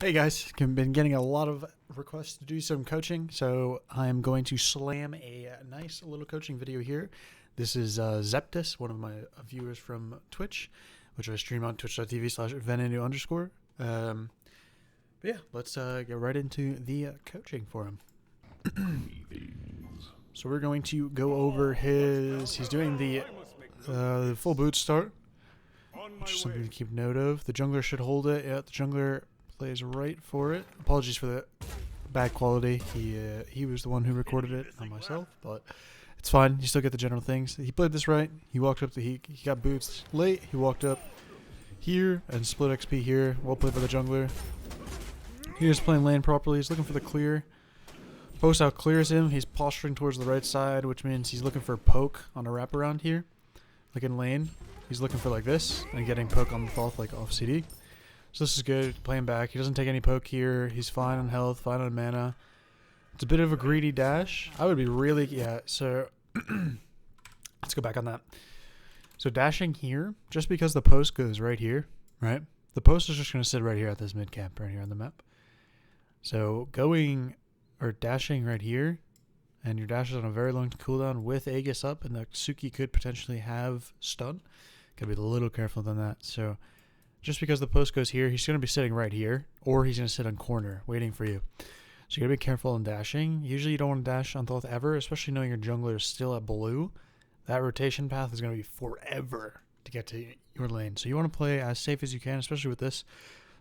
Hey guys, I've been getting a lot of requests to do some coaching, so I'm going to slam a nice little coaching video here. This is Xeptus, one of my viewers from Twitch, which I stream on twitch.tv/Venenu_. But yeah, let's get right into the coaching for him. So we're going to go over he's doing the full boot start, which is something to keep note of. The jungler should hold it. Yeah, the jungler plays right for it. Apologies for the bad quality. He was the one who recorded it, not myself, but it's fine. You still get the general things. He played this right. He walked up he got boots late. He walked up here and split XP here. Well played by the jungler. He was playing lane properly. He's looking for the clear. Post out clears him. He's posturing towards the right side, which means he's looking for poke on a wraparound here. Like in lane, he's looking for like this and getting poke on the THOTH like off CD. So this is good. Playing back. He doesn't take any poke here. He's fine on health, fine on mana. It's a bit of a greedy dash. I would be really... Yeah, so... let's go back on that. So dashing here, just because the post goes right here, right? The post is just going to sit right here at this mid camp right here on the map. So going... or dashing right here, and your dash is on a very long cooldown with Aegis up, and the Suki could potentially have stun. Gotta be a little careful on that. So... just because the post goes here, he's going to be sitting right here, or he's going to sit on corner, waiting for you. So you got to be careful on dashing. Usually you don't want to dash on THOTH ever, especially knowing your jungler is still at blue. That rotation path is going to be forever to get to your lane. So you want to play as safe as you can, especially with this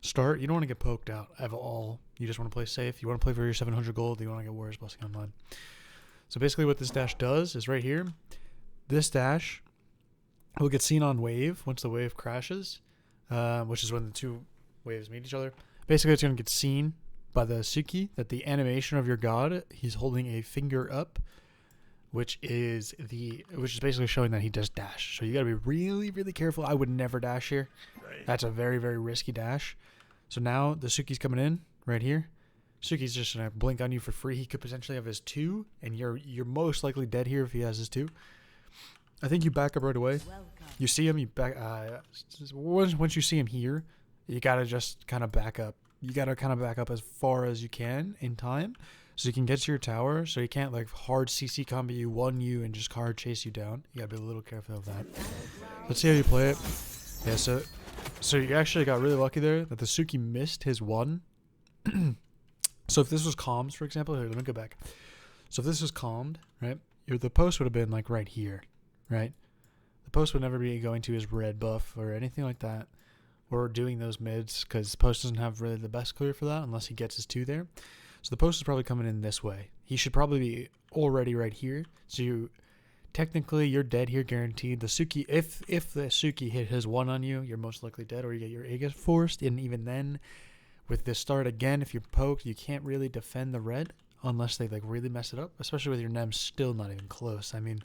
start. You don't want to get poked out at all. You just want to play safe. You want to play for your 700 gold. You want to get Warriors Blessing online. So basically what this dash does is right here, this dash will get seen on wave once the wave crashes. Which is when the two waves meet each other. Basically, it's going to get seen by the Suki that the animation of your god, he's holding a finger up, which is basically showing that he does dash. So you got to be really, really careful. I would never dash here. That's a very, very risky dash. So now the Suki's coming in right here. Suki's just going to blink on you for free. He could potentially have his 2, and you're most likely dead here if he has his 2. I think you back up right away. You see him, you back. Once you see him here, you gotta just kind of back up. You gotta kind of back up as far as you can in time, so you can get to your tower. So you can't like hard CC combo you, 1U, and just hard chase you down. You gotta be a little careful of that. Let's see how you play it. Yeah, so you actually got really lucky there that the Suki missed his 1. So if this was comms, for example, here, let me go back. So if this was calmed, right? The post would have been like right here. Right? The post would never be going to his red buff or anything like that, or doing those mids, because post doesn't have really the best clear for that unless he gets his 2 there. So the post is probably coming in this way. He should probably be already right here. So technically you're dead here, guaranteed. The Suki, if the Suki hit his 1 on you, you're most likely dead, or you get your Aegis forced. And even then, with this start again, if you're poked, you can't really defend the red unless they like really mess it up, especially with your Nem still not even close. I mean,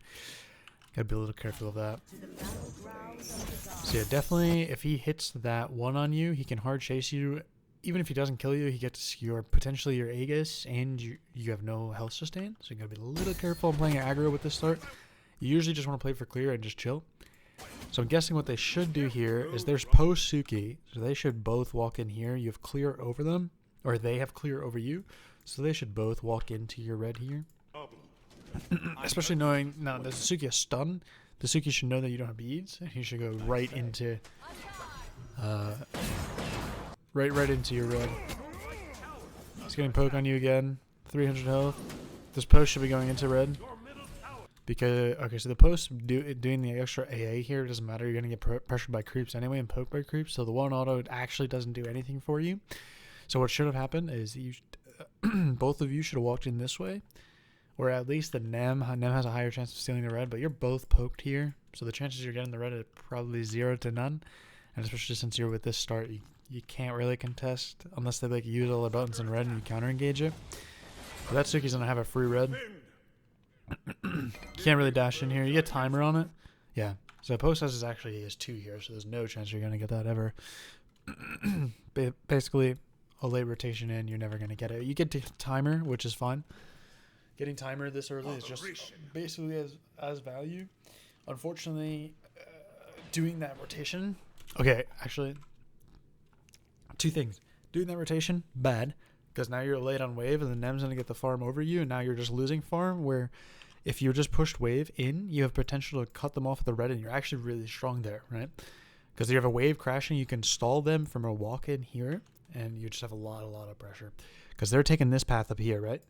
gotta be a little careful of that. So yeah, definitely if he hits that 1 on you, he can hard chase you. Even if he doesn't kill you, he gets potentially your Aegis, and you have no health sustain. So you gotta be a little careful playing aggro with this start. You usually just want to play for clear and just chill. So I'm guessing what they should do here is there's post Suki, so they should both walk in here. You have clear over them, or they have clear over you. So they should both walk into your red here. Especially knowing now there's a Suki a stun, the Suki should know that you don't have beads, and he should go right into right into your red. He's getting poke on you again. 300 health. This post should be going into red. Because so the post doing the extra AA here doesn't matter. You're gonna get pressured by creeps anyway and poked by creeps. So the 1 auto actually doesn't do anything for you. So what should have happened is both of you should have walked in this way. Or at least the Nem has a higher chance of stealing the red, but you're both poked here. So the chances you're getting the red are probably 0 to none. And especially since you're with this start, you can't really contest unless they like use all the buttons in red and you counter engage it. But that Suki's gonna have a free red. You can't really dash in here. You get timer on it. Yeah. So post has actually his 2 here, so there's no chance you're gonna get that ever. Basically, a late rotation in, you're never gonna get it. You get to timer, which is fine. Getting timer this early is just basically as value. Unfortunately, doing that rotation... Okay, actually, 2 things. Doing that rotation, bad. Because now you're late on wave and the Nem's going to get the farm over you, and now you're just losing farm, where if you just pushed wave in, you have potential to cut them off with the red, and you're actually really strong there, right? Because you have a wave crashing, you can stall them from a walk in here, and you just have a lot of pressure. Because they're taking this path up here, right?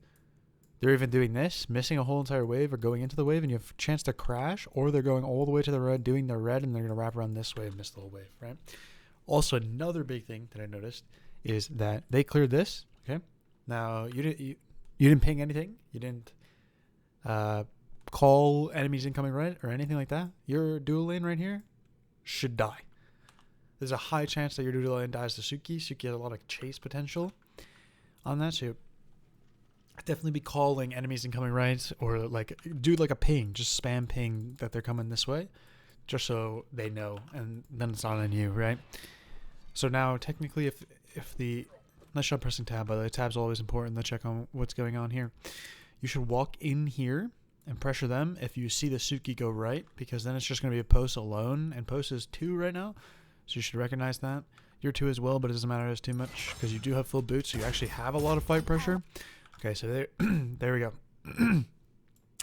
They're even doing this, missing a whole entire wave or going into the wave, and you have a chance to crash, or they're going all the way to the red, doing the red, and they're going to wrap around this way and miss the whole wave, right? Also, another big thing that I noticed is that they cleared this, okay? Now, you didn't ping anything. You didn't call enemies incoming right or anything like that. Your dual lane right here should die. There's a high chance that your dual lane dies to Suki. Suki has a lot of chase potential on that, so definitely be calling enemies incoming right, or like do like a ping, just spam ping that they're coming this way, just so they know, and then it's not on you, right? So now technically if the, let's stop pressing tab, by the way, tab's always important to check on what's going on here. You should walk in here and pressure them if you see the Suki go right, because then it's just going to be a post alone, and post is 2 right now, so you should recognize that. You're 2 as well, but it doesn't matter as too much because you do have full boots, so you actually have a lot of fight pressure. Okay, so there, there we go.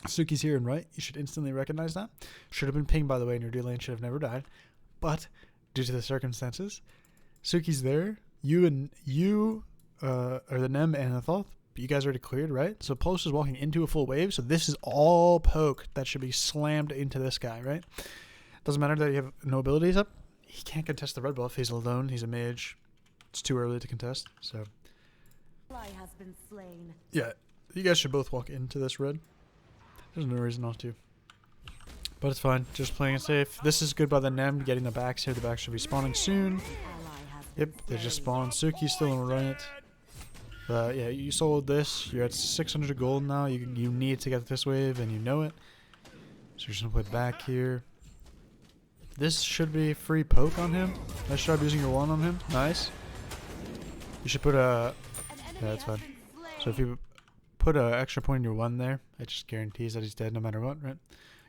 Suki's here and right. You should instantly recognize that. Should have been pinged, by the way, and your dual lane should have never died. But due to the circumstances, Suki's there. You are the Nem and the Thoth. You guys already cleared, right? So Post is walking into a full wave. So this is all poke that should be slammed into this guy, right? Doesn't matter that you have no abilities up. He can't contest the red buff. He's alone. He's a mage. It's too early to contest. So Has been slain. yeah, you guys should both walk into this red. There's no reason not to. But it's fine. Just playing it safe. This is good by the Nem getting the backs here. The backs should be spawning soon. Yep, they just spawned. Suki's still in right. But yeah, you sold this. You're at 600 gold now. You need to get this wave, and you know it. So you're just going to play back here. This should be free poke on him. Nice job using your one on him. Nice. You should put a... Yeah, that's fine. So if you put an extra point in your 1 there, it just guarantees that he's dead no matter what, right?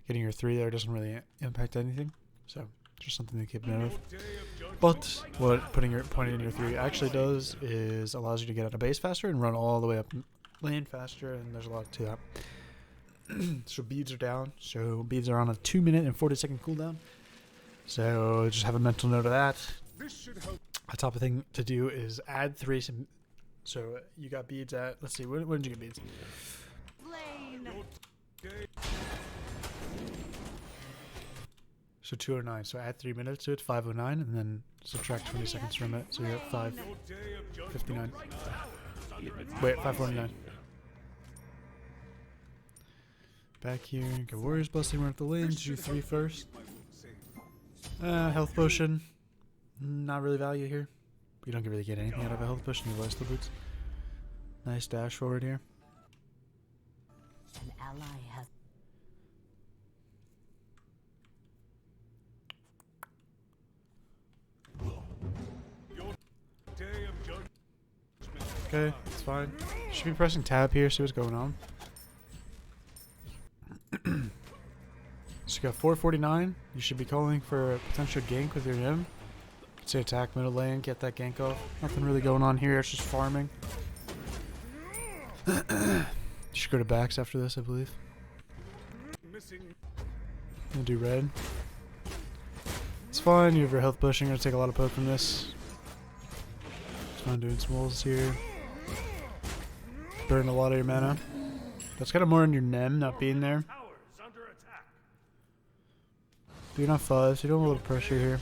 Getting your 3 there doesn't really impact anything. So just something to keep note of. But what putting your point in your 3 actually does is allows you to get out of base faster and run all the way up lane faster, and there's a lot to that. So beads are down. So beads are on a 2-minute and 40-second cooldown. So just have a mental note of that. A top thing to do is add 3. So you got beads at, let's see, when did you get beads? So 209. So add 3 minutes to it, 509, and then subtract 20 seconds from it. So you're at 559. Wait, 549. Back here, get Warriors busting, run up the lanes, do 3 first. Health potion. Not really value here. You don't really get anything out of a health potion. You waste the boots. Nice dash forward here. An ally has Okay, it's fine. Should be pressing tab here, see what's going on. So you got 449. You should be calling for a potential gank with your Nim. Say attack middle lane, get that gank off. Nothing really going on here, it's just farming. You should go to backs after this, I believe. Gonna do red. It's fine, you have your health pushing, gonna take a lot of poke from this. It's fine doing smalls here. Burn a lot of your mana. That's kind of more in your Nem not being there. But you're not 5, so you don't have a little pressure here.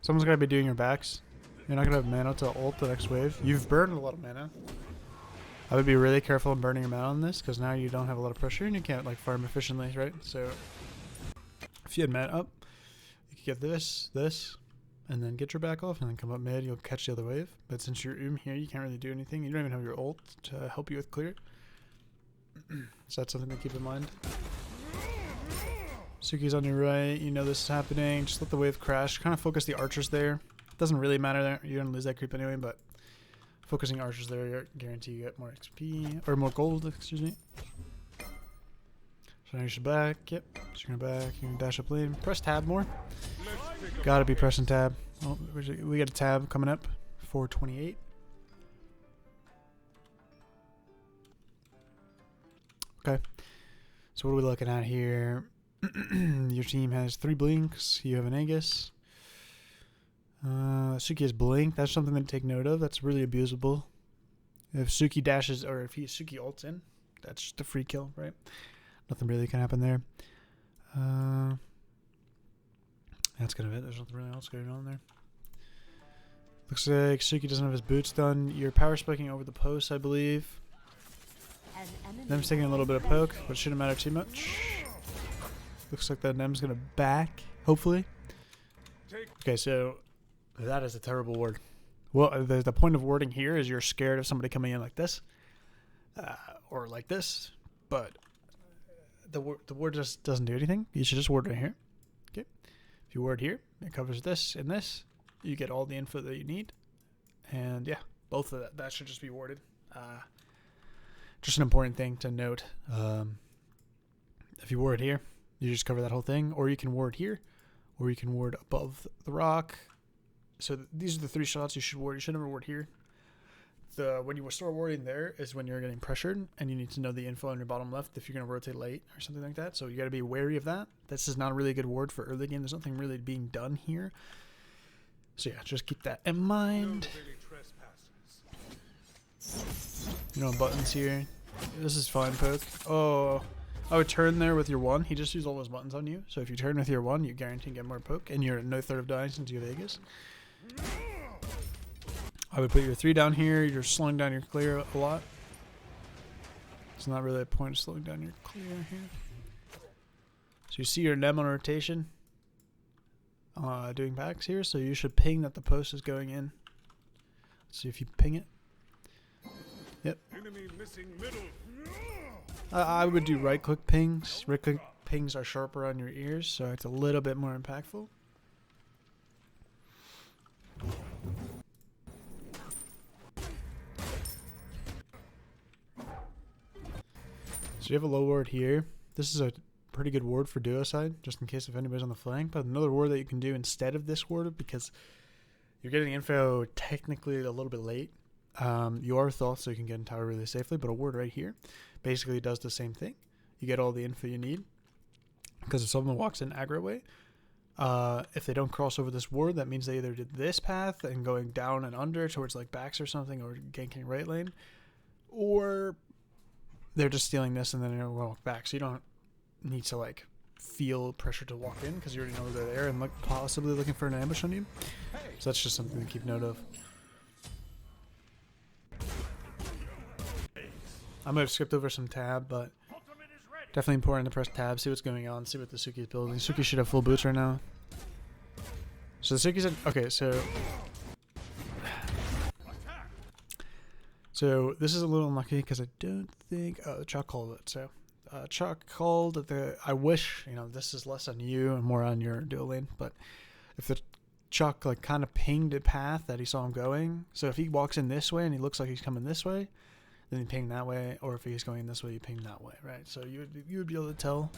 Someone's gotta be doing your backs. You're not gonna have mana to ult the next wave. You've burned a lot of mana. I would be really careful in burning your mana on this, because now you don't have a lot of pressure and you can't like farm efficiently, right? So if you had mana up, you could get this, and then get your back off, and then come up mid, you'll catch the other wave. But since you're here, you can't really do anything. You don't even have your ult to help you with clear. So that's something to keep in mind. Suki's on your right, you know this is happening. Just let the wave crash. Kind of focus the archers there. Doesn't really matter there. You're going to lose that creep anyway, but focusing archers there, you guarantee you get more XP, or more gold, excuse me. So now you should back, yep. So you're going to back, you're going to dash up lane. Press tab more. Gotta be pressing tab. Oh, we got a tab coming up. 428. Okay. So what are we looking at here? Your team has 3 blinks. You have an Aegis. Suki has blink. That's something to take note of. That's really abusable. If Suki dashes, or if Suki ults in, that's just a free kill, right? Nothing really can happen there. That's kind of it. There's nothing really else going on there. Looks like Suki doesn't have his boots done. You're power spiking over the post, I believe. Nem's taking a little bit of poke, but it shouldn't matter too much. Looks like that Nem's going to back, hopefully. Okay, so that is a terrible ward. Well, the point of warding here is you're scared of somebody coming in like this. Or like this. But the ward just doesn't do anything. You should just ward right here. Okay. If you ward here, it covers this and this. You get all the info that you need. And yeah, both of that should just be warded. Just an important thing to note. If you ward here, you just cover that whole thing. Or you can ward here. Or you can ward above the rock. So these are the 3 shots you should ward. You should never ward here. When you start warding there is when you're getting pressured. And you need to know the info on your bottom left if you're going to rotate late or something like that. So you got to be wary of that. This is not a really good ward for early game. There's nothing really being done here. So yeah, just keep that in mind. You know, buttons here. This is fine, poke. Oh, I would turn there with your 1. He just used all those buttons on you. So if you turn with your 1, you guarantee to get more poke. And you're at no threat of dying since you have Aegis. I would put your 3 down here. You're slowing down your clear a lot. It's not really a point of slowing down your clear here. So you see your Nem on rotation. Doing packs here. So you should ping that the post is going in. Let's see if you ping it. Yep. Enemy missing middle. I would do right click pings. Right click pings are sharper on your ears, so it's a little bit more impactful. So you have a low ward here. This is a pretty good ward for duo side, just in case if anybody's on the flank. But another ward that you can do instead of this ward, because you're getting info technically a little bit late. You are THOTH, so you can get in tower really safely, but a ward right here basically does the same thing. You get all the info you need, because if someone walks in aggro way, if they don't cross over this ward, that means they either did this path and going down and under towards like backs or something, or ganking right lane, or they're just stealing this and then they're going to walk back. So you don't need to like feel pressure to walk in, because you already know they're there and possibly looking for an ambush on you. So that's just something to keep note of. I might have skipped over some tab, but definitely important to press tab, see what's going on, see what the Suki is building. Suki should have full boots right now. So the Suki's okay, so this is a little unlucky because I don't think Chuck called it. So Chuck called the. I wish, you know, this is less on you and more on your dual lane, but if the Chuck like kind of pinged a path that he saw him going, so if he walks in this way and he looks like he's coming this way, then you ping that way, or if he's going this way, you ping that way, right? So you would be able to tell.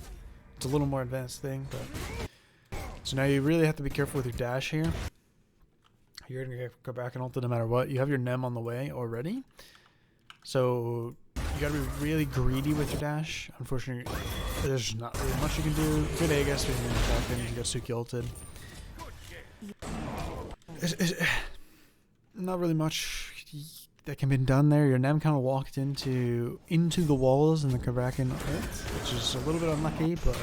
It's a little more advanced thing, but so now you really have to be careful with your dash here. You're gonna go back and ult no matter what. You have your Nem on the way already, so you gotta be really greedy with your dash. Unfortunately, there's not really much you can do. Good Aegis, we can attack him. You got Suki ulted. Not really much that can be done there. Your Nem kind of walked into the walls in the Karakin ult, which is a little bit unlucky, but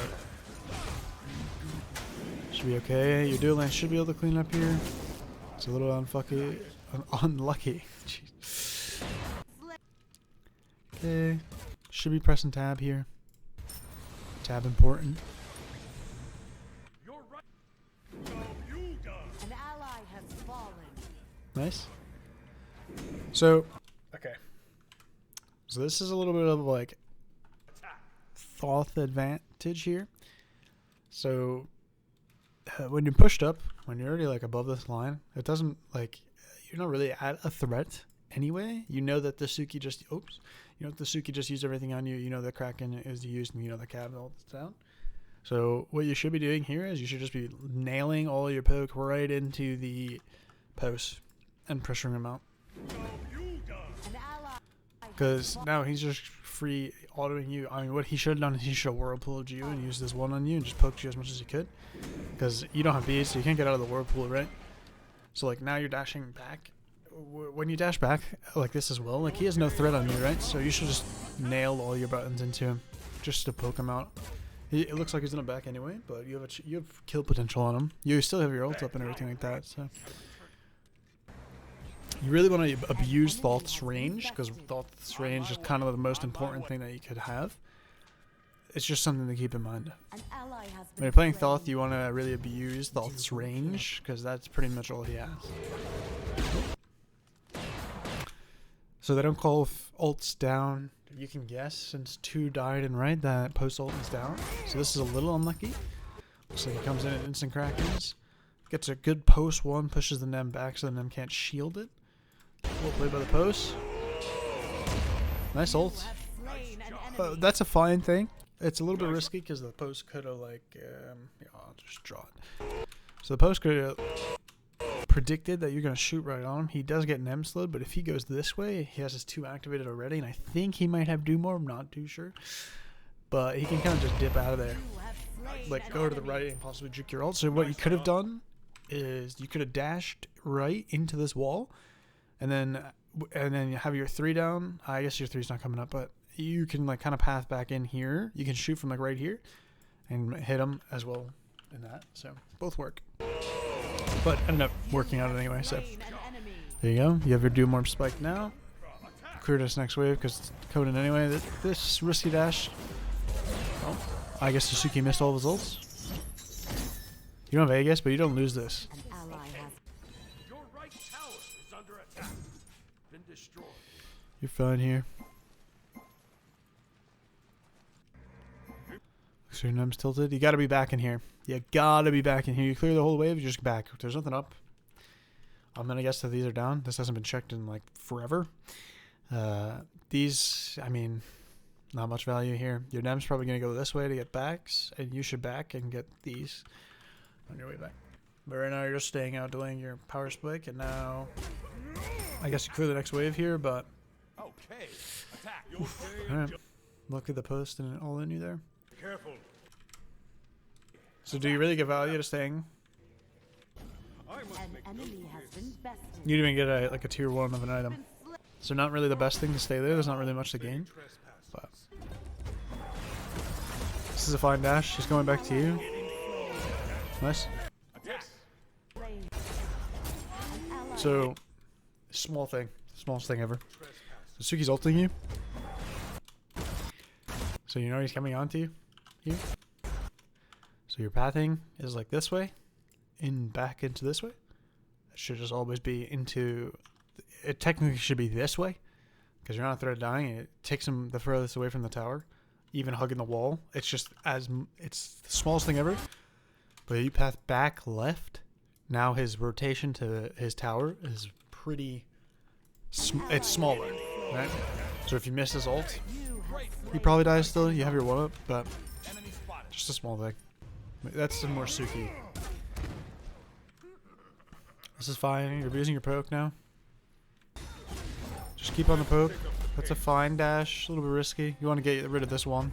should be okay. Your dual lane should be able to clean up here. It's a little unlucky. Jeez. Okay, should be pressing tab here. Tab important. An ally has fallen. Nice. So, okay. So this is a little bit of like THOTH advantage here. So when you're pushed up, when you're already like above this line, it doesn't like, you're not really at a threat anyway. You know that the Suki just, you know the Suki just used everything on you. You know the Kraken is used, and you know the Cab holds down. So what you should be doing here is you should just be nailing all your poke right into the post. and pressuring him out. An ally Because now he's just free autoing you. I mean, what he should have done is he should have whirlpooled you and used this one on you and just poked you as much as he could. Because you don't have beads, so you can't get out of the whirlpool, right? So like now you're dashing back. When you dash back like this as well, like he has no threat on you, right? So you should just nail all your buttons into him just to poke him out. It looks like he's in the back anyway, but you have kill potential on him. You still have your ult up and everything like that, so you really want to abuse Thoth's range, because Thoth's range is kind of the most important thing that you could have. It's just something to keep in mind. an ally has When been you're playing slain. Thoth, you want to really abuse Thoth's range, because that's pretty much all he has. So they don't call ults down. You can guess, since 2 died and right, that post ult is down. So this is a little unlucky. Looks like he comes in and instant crackens. Gets a good post 1, pushes the Nem back so the Nem can't shield it. Well played by the post. Nice ult. Slain an enemy. That's a fine thing. It's a little bit risky because the post could have yeah, I'll just draw it. So the post could have predicted that you're going to shoot right on him. He does get Nem slowed, but if he goes this way, he has his 2 activated already, and I think he might have do more. I'm not too sure. But he can kind of just dip out of there. You have slain Like an go to the enemy. right and possibly juke your ult. So what you could have done is you could have dashed right into this wall, and then you have your 3 down. I guess your 3's not coming up, but you can like kind of path back in here. You can shoot from like right here and hit him as well in that. So both work, but ended up working out anyway. So Slain an enemy. there you go. You have your Doom Orb spike now. Clear this next wave because it's coded anyway. This risky dash. Oh, I guess Yasuki missed all of his ults. You don't have Aegis, but you don't lose this. An ally has Your right tower is under attack. Been destroyed. You're fine here. So your Nem's tilted. You gotta be back in here. You gotta be back in here. You clear the whole wave, you just back. There's nothing up. I'm gonna guess that these are down. This hasn't been checked in like forever. These, I mean, not much value here. Your Nem's probably gonna go this way to get backs, and you should back and get these on your way back. But right now you're just staying out, delaying your power spike, and now I guess you clear the next wave here, but Okay. Attack. alright. Look at the post and all in you there. Careful. So do you really get value to staying? an enemy has been bested. You'd even get a tier 1 of an item. So not really the best thing to stay there. There's not really much to gain. But this is a fine dash. He's going back to you. Nice. Slain. An ally So small thing. Smallest thing ever. So Suki's ulting you. So you know he's coming onto you here. So your pathing is like this way. Back into this way. It should just always be into... It technically should be this way, because you're not threat dying. It takes him the furthest away from the tower, even hugging the wall. It's just it's the smallest thing ever. But you path back left. Now his rotation to his tower is pretty. It's smaller, right? So if you miss his ult, he probably dies still. You have your 1-up, but just a small thing. That's some more Suki. This is fine. You're abusing your poke now. Just keep on the poke. That's a fine dash. A little bit risky. You want to get rid of this one.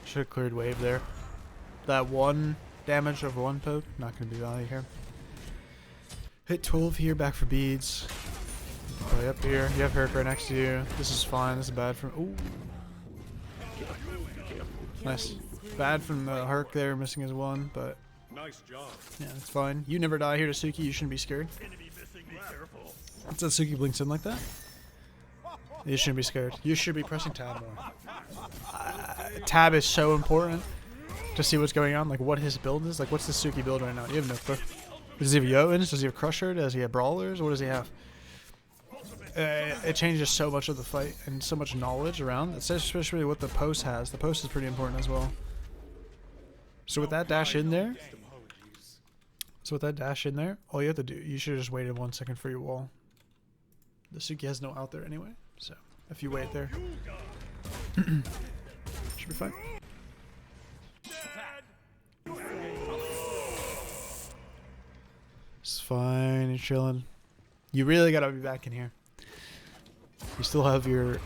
Should have cleared wave there. That 1 damage over 1 poke. Not going to be value here. Hit 12 here. Back for beads. Play up here. You have Herc right next to you. This is fine. This is bad from... Ooh. Nice. Bad from the Herc there. Missing his 1, but... Nice job. Yeah, it's fine. You never die here to Suki. You shouldn't be scared. Enemy missing. Be careful. It's that Suki blinks in like that. You shouldn't be scared. You should be pressing tab more. Tab is so important to see what's going on, like what his build is. Like, what's the Suki build right now? You have no clue. Does he have Yoins? Does he have Crusher? Does he have Brawlers? What does he have? It changes so much of the fight and so much knowledge around. It's especially what the post has. The post is pretty important as well. So with that dash in there, all you have to do, you should have just waited 1 second for your wall. The Suki has no out there anyway, so if you wait there, should be fine. It's fine, you're chilling. You really gotta be back in here. You still have your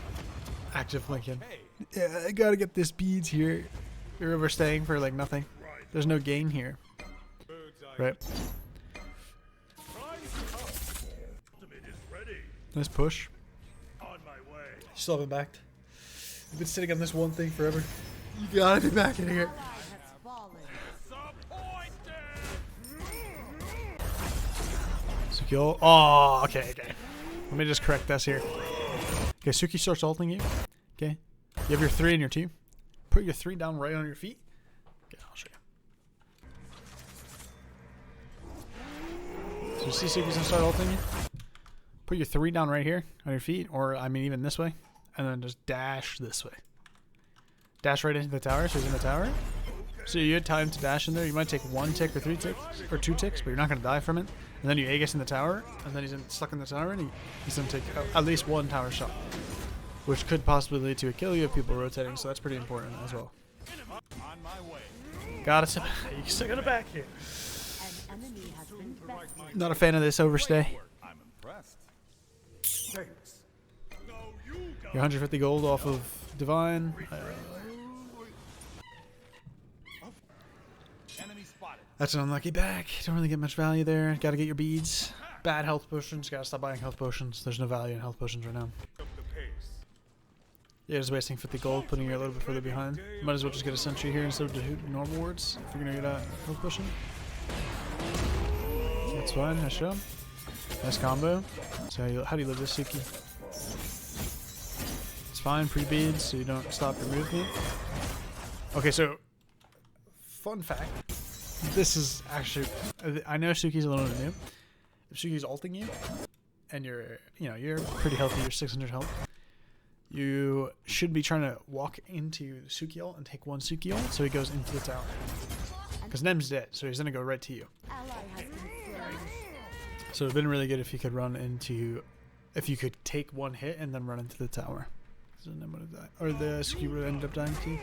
active Lincoln. Yeah, I gotta get this beads here. You're overstaying for like nothing. There's no gain here. Right. Nice push. On my way. You still haven't backed. You've been sitting on this one thing forever. You gotta be back in here. Ally has fallen. Disappointed. Suki, oh, okay. Let me just correct this here. Okay, Suki starts ulting you. Okay. You have your 3 and your 2. Put your 3 down right on your feet. Okay, I'll show you. So you see Suki's gonna start ulting you? Put your 3 down right here on your feet, or I mean even this way, and then just dash this way. Dash right into the tower, so he's in the tower. So you had time to dash in there. You might take 1 tick or 3 ticks, or 2 ticks, but you're not going to die from it. And then you Aegis in the tower, and then stuck in the tower, and he's going to take at least 1 tower shot, which could possibly lead to a kill. You have people rotating, so that's pretty important as well. On my way. Got it. You still got it back here. An enemy has been bested. Not a fan of this overstay. I'm impressed. Thanks. No, you got Your 150 gold off of Divine. enemy spotted. That's an unlucky back. Don't really get much value there. Got to get your beads. Bad health potions. Got to stop buying health potions. There's no value in health potions right now. Up the pace. Yeah, just wasting 50 gold, putting you a little bit further behind. Might as well just get a sentry here instead of normal wards if you're going to get a health potion. That's fine. Nice job. Nice combo. So how do you live this, Suki? It's fine. Pre-beads so you don't stop your movement. Okay, so fun fact. This is actually, I know Suki's a little bit new. If Suki's ulting you and you're pretty healthy, you're 600 health, you should be trying to walk into Suki ult and take 1 Suki ult so he goes into the tower. Because Nem's dead, so he's going to go right to you. Ally has been slain. So it'd been really good if you could if you could take 1 hit and then run into the tower. So Nem would have died. Or the Suki would have ended up dying too.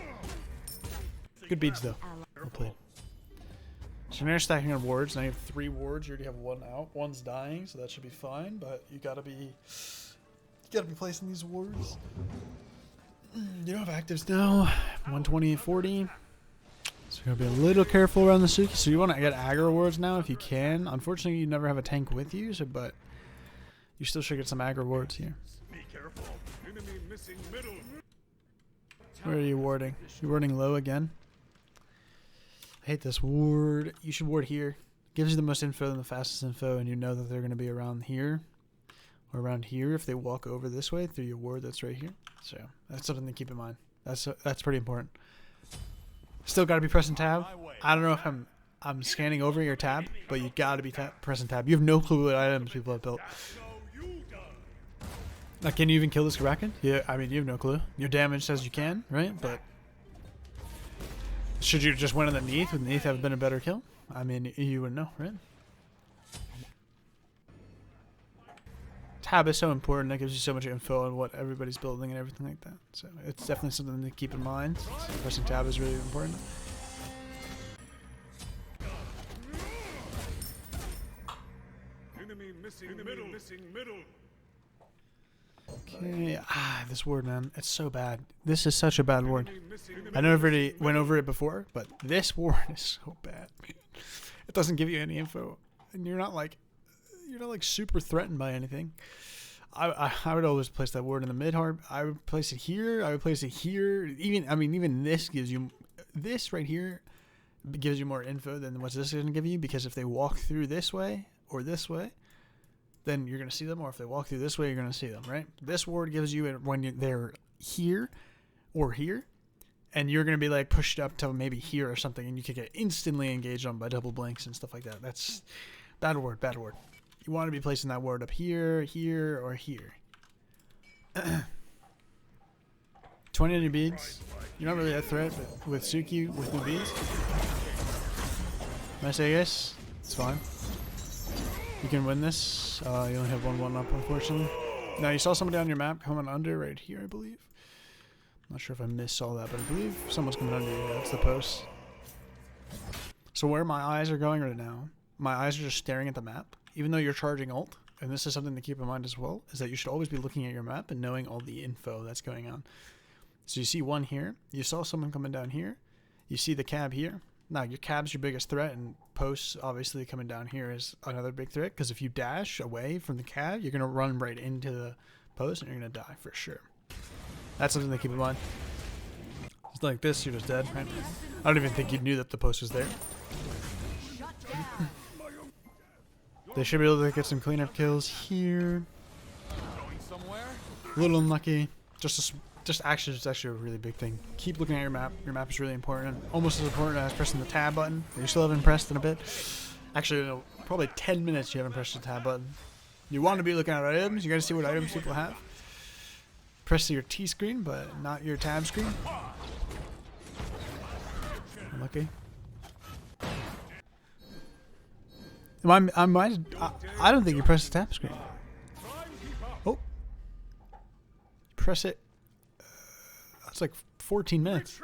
Good beads though. Well played. So now you're stacking on wards. Now you have 3 wards. You already have 1 out. 1's dying, so that should be fine. But you gotta be placing these wards. You don't have actives now. 120 and 40. So you're gonna be a little careful around the Suki. So you want to get aggro wards now if you can. Unfortunately, you never have a tank with you. So, but you still should get some aggro wards here. Be careful. Enemy missing middle. Where are you warding? You're warding low again. I hate this ward. You should ward here. Gives you the most info and the fastest info, and you know that they're going to be around here or around here if they walk over this way through your ward that's right here. So that's something to keep in mind. That's pretty important. Still got to be pressing tab. I don't know if I'm scanning over your tab, but you got to be pressing tab. You have no clue what items people have built. Like, can you even kill this Kraken? Yeah, I mean, you have no clue. Your damage says you can, right? But should you just win on the Neath? Would Neath have been a better kill? I mean, you wouldn't know, right? Tab is so important. That gives you so much info on what everybody's building and everything like that. So it's definitely something to keep in mind. Pressing tab is really important. Enemy missing middle. Missing middle. Okay, this ward, man, it's so bad. This is such a bad ward. I never really went over it before, but this ward is so bad, man. It doesn't give you any info, and you're not like super threatened by anything. I would always place that ward in the mid hard. I would place it here. I would place it here. Even this gives you, this right here gives you more info than what this is going to give you, because if they walk through this way or this way, then you're going to see them, or if they walk through this way, you're going to see them, right? This ward gives you it when they're here or here, and you're going to be like pushed up to maybe here or something, and you could get instantly engaged on by double blinks and stuff like that. That's bad ward, bad ward. You want to be placing that ward up here, here, or here. 20 on your beads. You're not really a threat, but with Suki, with the beads. Nice Aegis. It's fine. You can win this. You only have 1-1 up, unfortunately. Now, you saw somebody on your map coming under right here, I believe. I'm not sure if I missed all that, but I believe someone's coming under you. Yeah, that's the post. So where my eyes are going right now, my eyes are just staring at the map. Even though you're charging ult, and this is something to keep in mind as well, is that you should always be looking at your map and knowing all the info that's going on. So you see one here, you saw someone coming down here, you see the cab here. Now your cab's your biggest threat, and posts obviously coming down here is another big threat, because if you dash away from the cab, you're going to run right into the post and you're going to die for sure. That's something to keep in mind. It's like this, you're just dead, right? I don't even think you knew that the post was there. They should be able to get some cleanup kills here. A little unlucky. Actually, it's actually a really big thing. Keep looking at your map. Your map is really important. Almost as important as pressing the tab button. You still haven't pressed in a bit. Actually, no, probably 10 minutes you haven't pressed the tab button. You want to be looking at items. You got to see what items people have. Press your T screen, but not your tab screen. Unlucky. I don't think you press the tab screen. Oh. Press it. That's like 14 minutes.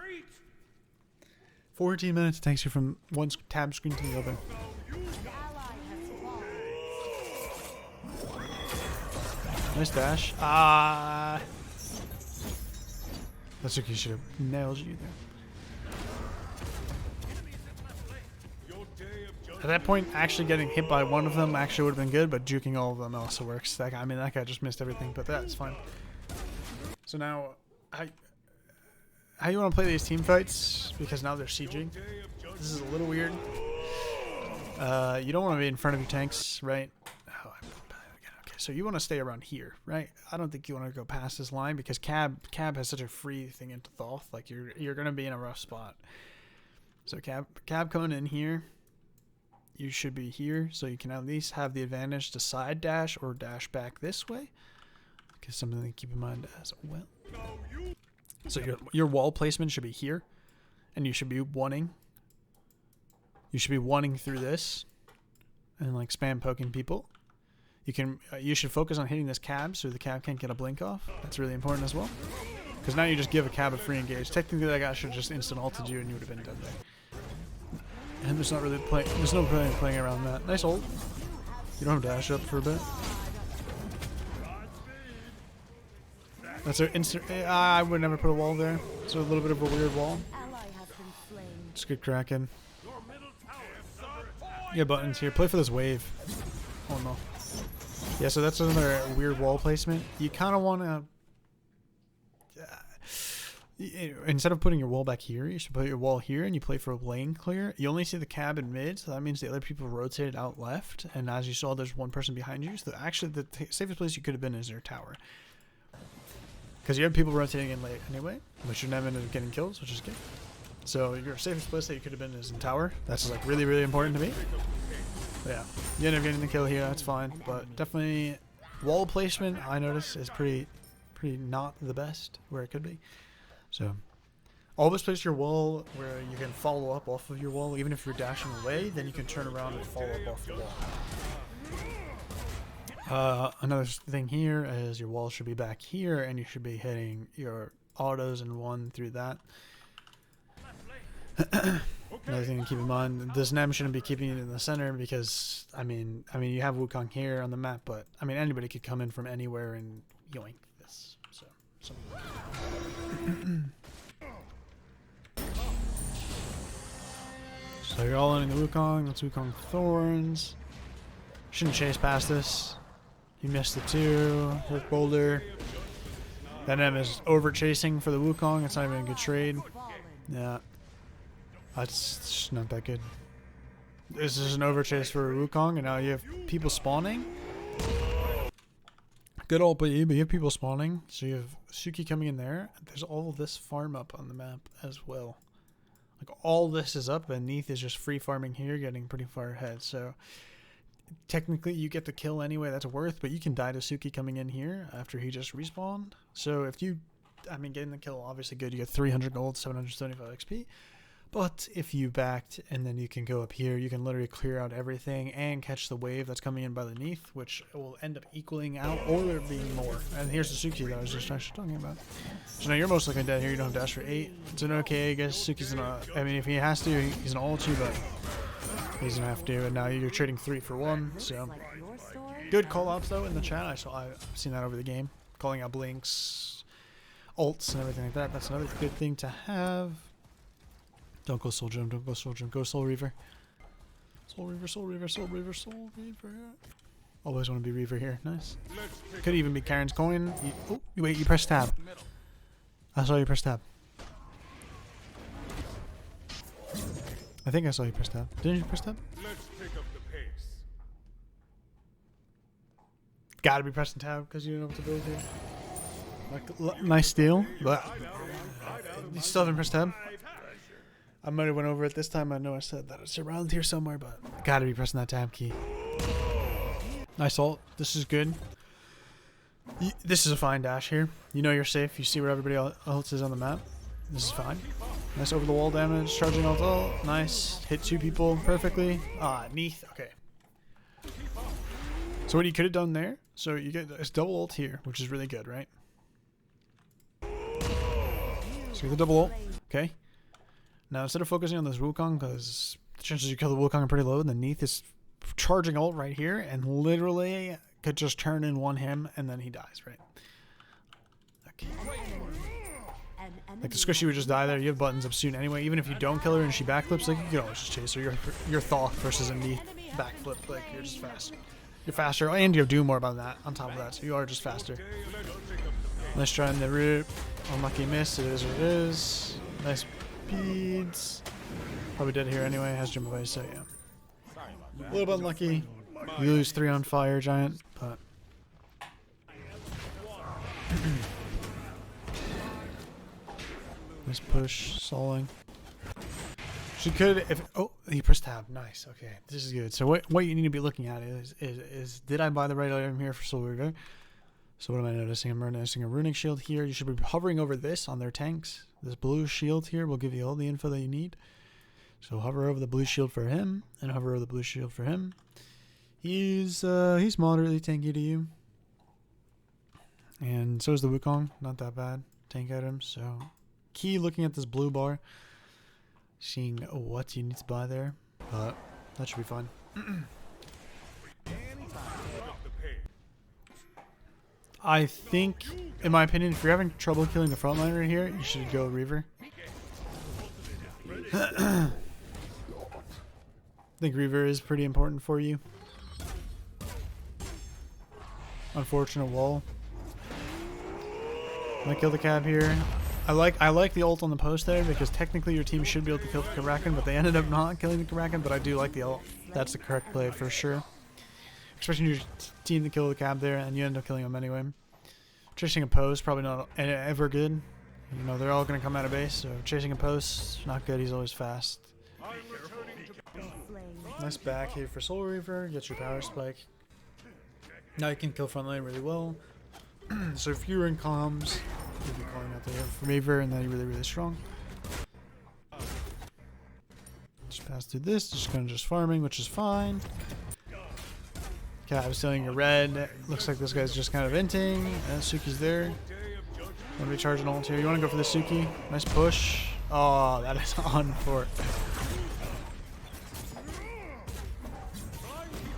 14 minutes takes you from one tab screen to the other. Nice dash. That's okay, should have nailed you there. At that point, actually getting hit by one of them actually would have been good, but juking all of them also works. That guy, I mean, that guy just missed everything, but that's fine. So now, how you want to play these team fights? Because now they're sieging. This is a little weird. You don't want to be in front of your tanks, right? Oh, okay, so you want to stay around here, right? I don't think you want to go past this line, because cab has such a free thing into Thoth. Like you're gonna be in a rough spot. So cab coming in here. You should be here, so you can at least have the advantage to side dash or dash back this way. Because something to keep in mind as well. So your wall placement should be here, and you should be wanting. You should be wanting through this, and like spam poking people. You should focus on hitting this cab so the cab can't get a blink off. That's really important as well. Because now you just give a cab a free engage. Technically, that guy should just instant ulted you, and you would have been dead there. And there's not really there's no point playing around that. Nice ult. You don't have dash up for a bit. That's an instant. I would never put a wall there. It's a little bit of a weird wall. Just good cracking. Yeah, buttons here. Play for this wave. Oh no. Yeah, so that's another weird wall placement. You kind of want to. Instead of putting your wall back here, you should put your wall here, and you play for a lane clear. You only see the cab in mid, so that means the other people rotated out left. And as you saw, there's one person behind you. So actually, the safest place you could have been is your tower, because you have people rotating in late anyway, but you're never ended up getting kills, which is good. So your safest place that you could have been is in tower. That's like really, really important to me. But yeah, you end up getting the kill here. That's fine, but definitely wall placement I notice is pretty not the best where it could be. So, always place your wall where you can follow up off of your wall. Even if you're dashing away, then you can turn around and follow up off the wall. Another thing here is your wall should be back here, and you should be hitting your autos and one through that. Another thing to keep in mind, this Nem shouldn't be keeping it in the center, because I mean you have Wukong here on the map, but I mean anybody could come in from anywhere and yoink this. So. So you're all in the Wukong. That's Wukong Thorns. Shouldn't chase past this. You missed the 2. Hit Boulder. That M is over chasing for the Wukong. It's not even a good trade. Yeah. That's just not that good. This is an over chase for Wukong, and now you have people spawning. Good ult, but you have people spawning. So you have Suki coming in there. There's all this farm up on the map as well. Like all this is up, and Neath is just free farming here, getting pretty far ahead. So technically you get the kill anyway, that's worth, but you can die to Suki coming in here after he just respawned. So if you, getting the kill obviously good. You get 300 gold, 775 XP. But if you backed and then you can go up here, you can literally clear out everything and catch the wave that's coming in by the Neath, which will end up equaling out or there being more. And here's the Suki that I was just actually talking about. So now you're most likely dead here. You don't have dash for 8. It's an okay, I guess. Suki's gonna, if he has to, he's gonna ult you, but he's gonna have to. And now you're trading 3 for 1, so Good call-outs though in the chat. I've seen that over the game. Calling out blinks, ults, and everything like that. That's another good thing to have. Don't go Soul Gem. Don't go Soul Gem. Go Soul Reaver. Soul Reaver. Soul Reaver. Soul Reaver. Soul Reaver. Always want to be Reaver here. Nice. Could even be Karen's coin. Oh, wait. You press tab. I saw you press tab. I think I saw you press tab. Didn't you press tab? Let's pick up the pace. Gotta be pressing tab because you know what to build here. Like, nice steal, but you still haven't pressed tab. I might have went over it this time. I know I said that it's around here somewhere, but gotta be pressing that tab key. Nice ult. This is good. This is a fine dash here. You know you're safe. You see where everybody else is on the map. This is fine. Nice over the wall damage. Charging ult. Nice. Hit 2 people perfectly. Neath. Okay. So what you could have done there, so you get this double ult here, which is really good, right? So you get the double ult. Okay. Now instead of focusing on this Wukong, because the chances you kill the Wukong are pretty low, the Neath is charging ult right here, and literally could just turn in one him, and then he dies, right? Okay. Like the Squishy would just die there. You have buttons up soon anyway. Even if you don't kill her and she backflips, like you can always just chase her. You're Thoth versus a Neath backflip. Like you're just fast. You're faster, and you have do more about that on top of that. So you are just faster. Nice try in the root. Unlucky miss. It is what it is. Nice beads. Probably dead here anyway. Has jump away, so yeah. A little bit unlucky. You lose 3 on fire, Giant, but. Nice push, soloing. She could, if he pressed tab. Nice. Okay, this is good. So what you need to be looking at is did I buy the right item here for Soul Reaver? So what am I noticing? I'm noticing a runic shield here. You should be hovering over this on their tanks. This blue shield here will give you all the info that you need. So hover over the blue shield for him, and hover over the blue shield for him. He's moderately tanky to you, and so is the Wukong. Not that bad tank item. So key looking at this blue bar, seeing what you need to buy there, but that should be fine. I think, in my opinion, if you're having trouble killing the frontliner here, you should go Reaver. I think Reaver is pretty important for you. Unfortunate wall. I kill the cab here. I like the ult on the post there because technically your team should be able to kill the Kraken, but they ended up not killing the Kraken. But I do like the ult. That's the correct play for sure. Especially your team to kill the cab there, and you end up killing them anyway. Chasing a post probably not ever good. You know they're all gonna come out of base, so chasing a post not good. He's always fast. Nice back here for Soul Reaver. Get your power spike. Now you can kill front lane really well. So if you're in comms, you'll be calling out there for Reaver, and then you're really strong. Just pass through this. Just kind of farming, which is fine. Okay, I was stealing a red. Looks like this guy's just kind of inting. Suki's there. Want to recharge an ult here. You want to go for the Suki? Nice push. Oh, that is on for it.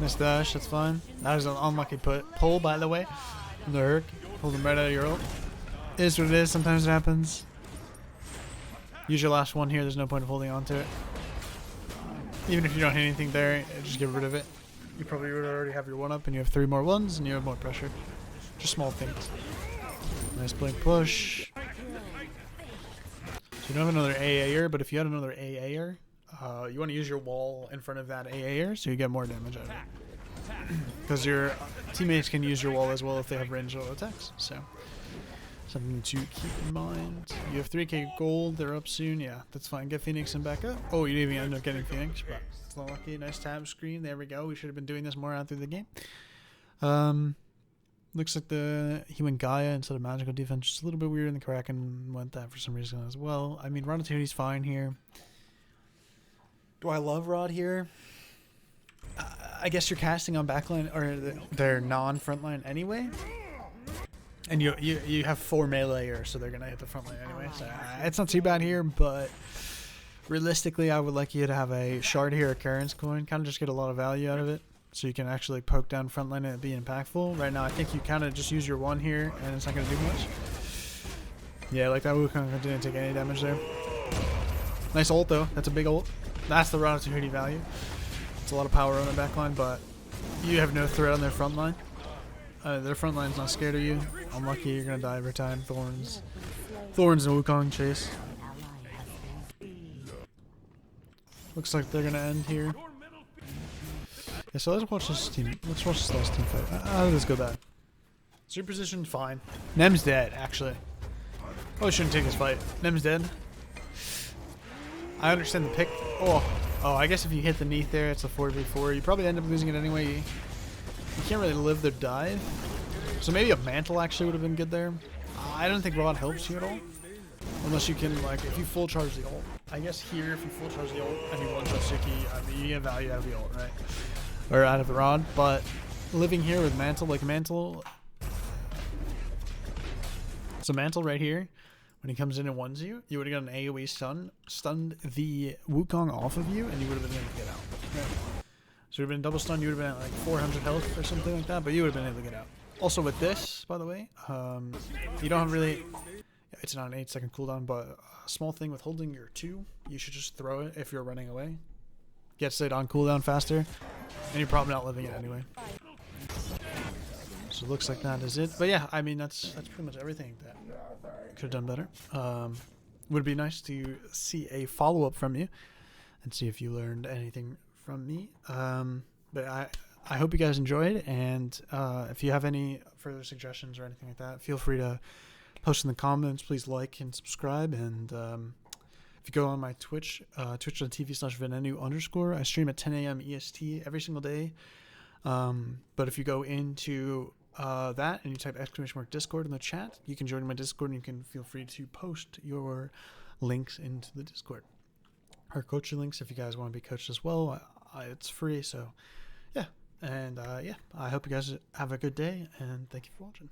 Nice dash, that's fine. That was an unlucky pull, by the way. From the Herc. Pulled him right out of your ult. It is what it is, sometimes it happens. Use your last one here, there's no point of holding on to it. Even if you don't hit anything there, just get rid of it. You probably would already have your 1-up and you have 3 more 1s and you have more pressure. Just small things. Nice blink push. So you don't have another AA'er, but if you had another AA'er, you want to use your wall in front of that AA'er so you get more damage out of it. Because your teammates can use your wall as well if they have ranged auto attacks. So something to keep in mind. You have 3k gold, they're up soon. Yeah, that's fine. Get Phoenix and back up. Oh, you didn't even end up getting Phoenix, but it's not lucky. Nice tab screen. There we go. We should have been doing this more out through the game. Looks like he went Gaia instead of magical defense. Just a little bit weird, and the Kraken went that for some reason as well. I mean, Ratatouille's fine here. Do I love Rod here? I guess you're casting on backline or their non-frontline anyway, and you have 4 melee, so they're gonna hit the frontline anyway. So it's not too bad here, but realistically, I would like you to have a shard here, a Karen's coin, kind of just get a lot of value out of it. so you can actually poke down front line and be impactful. Right now, I think you kind of just use your 1 here, and it's not going to do much. Yeah, like that Wukong didn't take any damage there. Nice ult, though. That's a big ult. That's the run opportunity value. It's a lot of power on their back line, but you have no threat on their front line. Their front line's not scared of you. Unlucky, you're going to die every time. Thorns and Wukong chase. Looks like they're going to end here. Yeah, so let's watch this team. Let's watch this last team fight. How did this go bad? So your position's fine. Nem's dead, actually. Probably shouldn't take this fight. Nem's dead. I understand the pick. Oh, I guess if you hit the Neath there, it's a 4v4. You probably end up losing it anyway. You can't really live their dive. So maybe a mantle actually would have been good there. I don't think Rod helps you at all. Unless you can, like, if you full charge the ult. I guess here, if you full charge the ult and you one-shot Suki, I mean, you get value out of the ult, right? Or out of the Rod. But living here with Mantle, like Mantle... So Mantle right here, when he comes in and ones you, you would have got an AoE stun, stunned the Wukong off of you, and you would have been able to get out. Right? So you would have been double stun, you would have been at like 400 health or something like that, but you would have been able to get out. Also with this, by the way, you don't have really... It's not an 8-second cooldown, but a small thing with holding your 2, you should just throw it if you're running away. Gets it on cooldown faster, and you're probably not living it anyway. So it looks like that is it. But yeah, I mean, that's pretty much everything that could have done better. Would be nice to see a follow-up from you and see if you learned anything from me. But I hope you guys enjoyed, and if you have any further suggestions or anything like that, feel free to post in the comments. Please like and subscribe, and if you go on my Twitch, twitch.tv/Venenu_, I stream at 10 a.m. EST every single day. But if you go into that and you type !Discord in the chat, you can join my Discord, and you can feel free to post your links into the Discord. Our coaching links, if you guys want to be coached as well, it's free. So yeah, and yeah, I hope you guys have a good day, and thank you for watching.